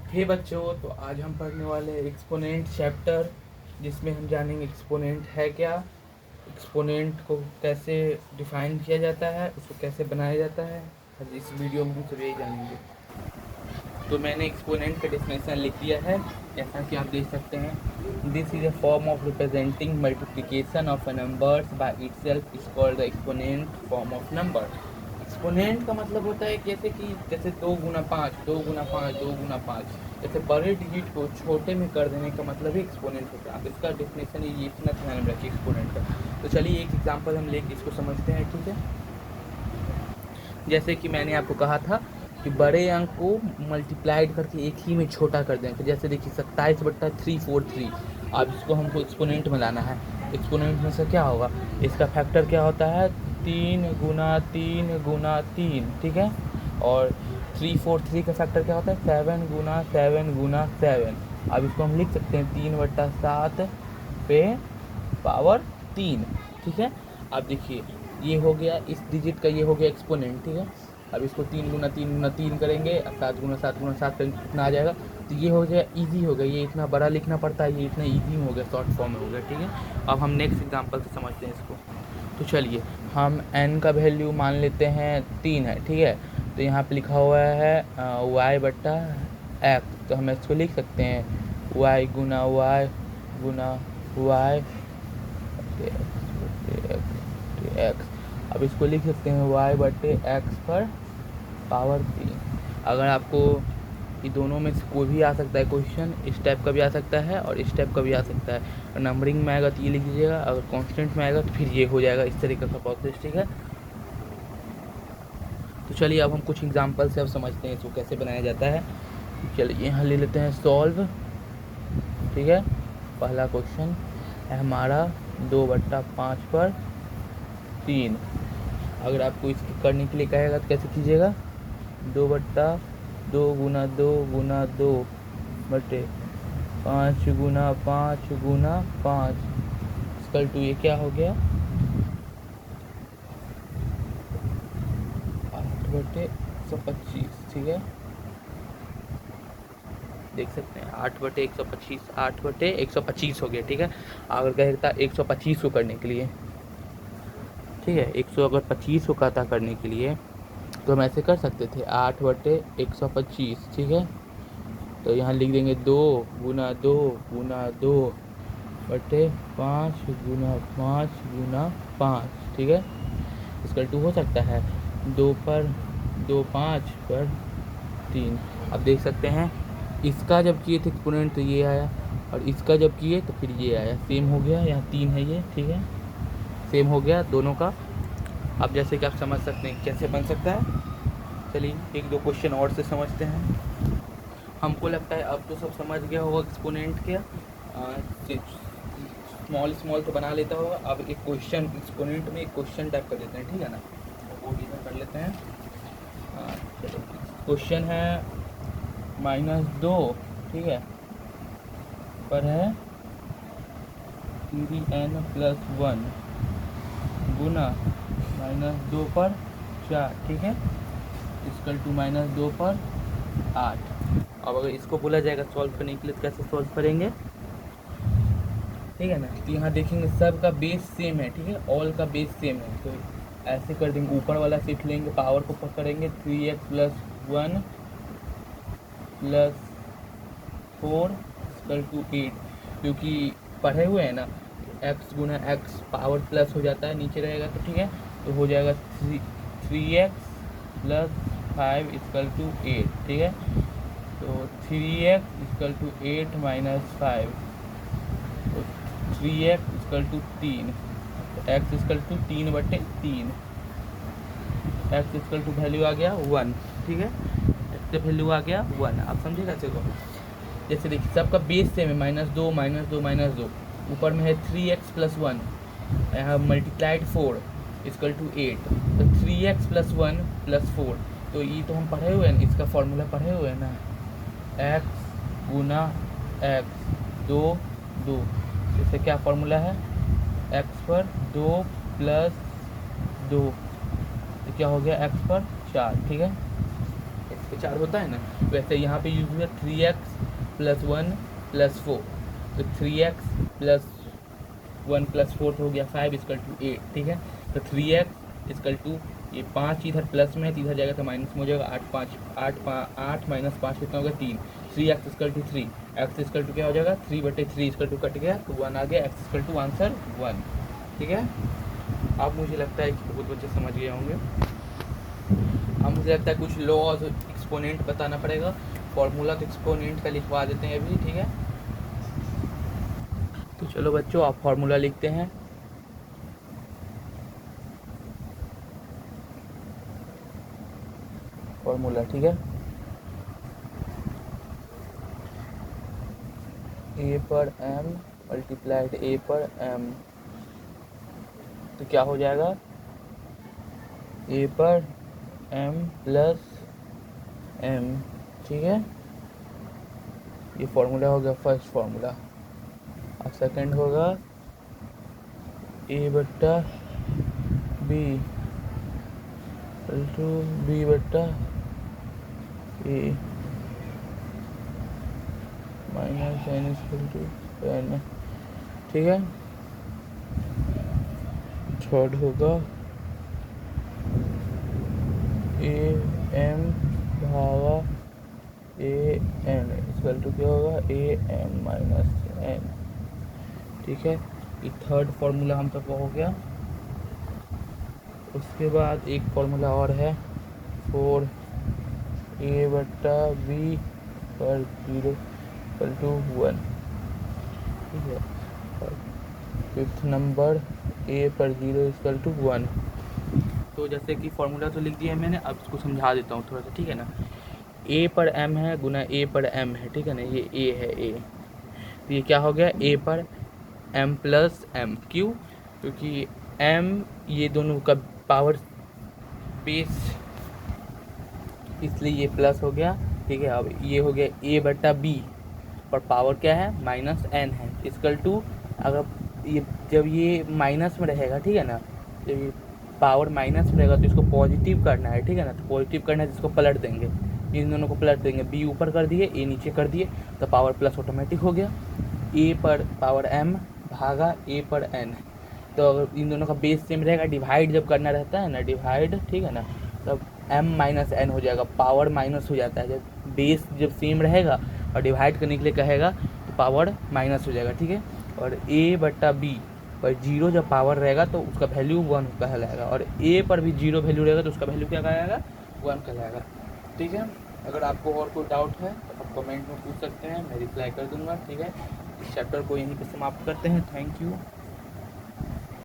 हे बच्चों, तो आज हम पढ़ने वाले हैं एक्सपोनेंट चैप्टर, जिसमें हम जानेंगे एक्सपोनेंट है क्या, एक्सपोनेंट को कैसे डिफाइन किया जाता है, उसको कैसे बनाया जाता है। आज इस वीडियो में हम सब यही जानेंगे। तो मैंने एक्सपोनेंट का डेफिनेशन लिख दिया है, जैसा कि आप देख सकते हैं। This is a form of representing multiplication of a numbers by itself is called the exponent form of number. Exponent का मतलब होता है जैसे 2 गुना 5, 2 गुना 5, 2 गुना 5, जैसे बड़े डिजिट को छोटे में कर देने का मतलब ही एक्सपोनेंट होता है। आप इसका डेफिनेशन ये इतना ध्यान में रखिए एक्सपोनेंट का। तो चलिए एक एग्जांपल हम लेके इसको समझते हैं, ठीक है। जैसे कि मैंने आपको कहा था कि बड़े अंक को मल्टीप्लाइड करके एक ही में छोटा कर दें। तो जैसे देखिए 27/343, अब इसको हमको एक्सपोनेंट में लाना है। एक्सपोनेंट में से क्या होगा, इसका फैक्टर क्या होता है, 3 गुना 3 गुना 3, ठीक है। और 343 का फैक्टर क्या होता है, 7 गुना 7 गुना 7। अब इसको हम लिख सकते हैं 3/7 पे पावर 3, ठीक है। अब देखिए ये हो गया, इस डिजिट का ये हो गया एक्सपोनेंट, ठीक है। अब इसको 3 गुना 3 गुना 3 करेंगे, 7 गुना 7 गुना 7 करेंगे, कितना आ जाएगा। तो ये हो जाए ईजी हो गया, ये इतना बड़ा लिखना पड़ता है, ये इतना ईजी में हो गया, शॉर्ट फॉर्म में हो गया, ठीक है। अब हम नेक्स्ट एग्जांपल से समझते हैं इसको। तो चलिए हम n का वैल्यू मान लेते हैं 3 है, ठीक है। तो यहाँ पे लिखा हुआ है y/x, तो हम इसको लिख सकते हैं y गुना y गुना y x। अब इसको लिख सकते हैं y/x पर पावर 3। अगर आपको ये दोनों में से कोई भी आ सकता है क्वेश्चन, इस टाइप का भी आ सकता है और इस टाइप का भी आ सकता है। और नंबरिंग में आएगा तो ये लिख दीजिएगा, अगर कांस्टेंट में आएगा तो फिर ये हो जाएगा, इस तरीके का प्रोसेस, ठीक है। तो चलिए अब हम कुछ एग्जांपल से अब समझते हैं इसको कैसे बनाया जाता है। चलिए यहाँ ले लेते हैं सॉल्व, ठीक है। पहला क्वेश्चन है हमारा 2/5 पर 3। अगर आपको इसको करने के लिए कहेगा तो कैसे कीजिएगा, 2/2 गुना 2 गुना 2 बटे 5 गुना 5 गुना 5 इक्वल टू ये क्या हो गया, 8/125, ठीक है। देख सकते हैं 8/125, 8/125 हो गया, ठीक है। अगर कहता 125 को करने के लिए, ठीक है, 125 को कहता करने के लिए तो हम ऐसे कर सकते थे 8/125, ठीक है। तो यहाँ लिख देंगे 2 गुना 2 गुना 2 बटे 5 गुना 5 गुना 5, ठीक है। इसका 2 हो सकता है 2 पर 2 5 पर 3। अब देख सकते हैं इसका जब किए थे एक्सपोनेंट तो ये आया, और इसका जब किए तो फिर ये आया, सेम हो गया। यहाँ 3 है ये, ठीक है, सेम हो गया दोनों का। अब जैसे कि आप समझ सकते हैं कैसे बन सकता है। चलिए एक दो क्वेश्चन और से समझते हैं। हमको लगता है अब तो सब समझ गया होगा एक्सपोनेंट क्या, स्मॉल स्मॉल तो बना लेता होगा। अब एक क्वेश्चन एक्सपोनेंट में एक क्वेश्चन टाइप कर देते हैं, ठीक है ना, वो भी कर लेते हैं। चलो क्वेश्चन है -2, ठीक है, पर है 3n+1 गुना -2 पर 4, ठीक है, इक्वल टू -2 पर 8। अब अगर इसको बोला जाएगा सॉल्व करने के लिए तो कैसे सॉल्व करेंगे, ठीक है ना। तो यहाँ देखेंगे सब का बेस सेम है, ठीक है, ऑल का बेस सेम है। तो ऐसे कर देंगे, ऊपर वाला सीट लेंगे, पावर को पकड़ेंगे 3x+1 + 4 = 8, क्योंकि पढ़े हुए हैं ना, x गुना x पावर प्लस हो जाता है, नीचे रहेगा तो, ठीक है। तो हो जाएगा 3x + 5 = 8, ठीक है। तो 3x = 8 - 5, तो 3x = 3, तो x = 3/3, x = वैल्यू आ गया 1, ठीक है, x का वैल्यू आ गया 1। आप समझे कैसे को, जैसे देखिए सबका बेस सेम है, -2 -2 -2, ऊपर में है 3x+1, यहाँ मल्टीप्लाइड 4 = 8, तो 3x + 1 + 4, तो ये तो हम पढ़े हुए हैं, इसका फॉर्मूला पढ़े हुए हैं ना, x गुना x 2 2, इससे क्या फॉर्मूला है, x पर 2 + 2, तो क्या हो गया x पर 4, ठीक है। पे 4 होता है ना, वैसे यहाँ पे यूज हुआ 3x + 1 + 4, तो 3x + 1 + 4 हो गया 5 = 8, ठीक है। तो 3x = ये 5 इधर प्लस में है तो इधर जाएगा तो माइनस में हो जाएगा, 8 - 5 कितना हो गया 3, 3x = 3, x क्या हो जाएगा 3/3 कट गया तो 1 आ गया, x = आंसर 1, ठीक है। अब मुझे लगता है कि बहुत बच्चे समझ गए होंगे। अब मुझे लगता है कुछ लॉज एक्सपोनेंट बताना पड़ेगा, फॉर्मूला तो एक्सपोनेंट का लिखवा देते हैं अभी, ठीक है। तो चलो बच्चों आप फॉर्मूला लिखते हैं। फॉर्मूला, ठीक है, a/m मल्टीप्लाइड a/m, तो क्या हो जाएगा a/m + m, ठीक है। ये फॉर्मूला हो गया फर्स्ट फॉर्मूला। अब सेकंड होगा a/b = b/a - n = n, ठीक है। थर्ड होगा am/an क्या होगा am - n, ठीक है। ये थर्ड फार्मूला हम तक हो गया। उसके बाद एक फार्मूला और है 4a/b पर 0 = 1, ठीक है। और फिफ्थ नंबर a पर 0 = 1। तो जैसे कि फार्मूला तो लिख दिया है मैंने, अब इसको समझा देता हूँ थोड़ा सा, ठीक है ना। a पर m है गुना a पर m है, ठीक है ना, ये a है a, तो ये क्या हो गया a पर m + m, क्यों, क्योंकि m ये दोनों का पावर बेस, इसलिए ये प्लस हो गया, ठीक है। अब ये हो गया a/b पर पावर क्या है -n है, = अगर ये जब ये माइनस में रहेगा, ठीक है ना, जब ये पावर माइनस में रहेगा तो इसको पॉजिटिव करना है, ठीक है ना। तो पॉजिटिव करना है जिसको पलट देंगे, इन दोनों को पलट देंगे, b ऊपर कर दिए a नीचे कर दिए, तो पावर प्लस ऑटोमेटिक हो गया, a पर पावर m भागा a पर n। तो अगर इन दोनों का बेस सेम रहेगा, डिवाइड जब करना रहता है ना, डिवाइड, ठीक है ना, तब m - n हो जाएगा, पावर माइनस हो जाता है जब बेस जब सेम रहेगा और डिवाइड करने के लिए कहेगा तो पावर माइनस हो जाएगा, ठीक है। और a/b पर 0 जब पावर रहेगा तो उसका वैल्यू 1 कहलाएगा, और a पर भी 0 वैल्यू रहेगा तो उसका वैल्यू क्या कहलाएगा 1 कहलाएगा, ठीक है। अगर आपको और कोई डाउट है तो आप कमेंट में पूछ सकते हैं, मैं रिप्लाई कर दूंगा, ठीक है। इस चैप्टर को यहीं पे समाप्त करते हैं। Thank you.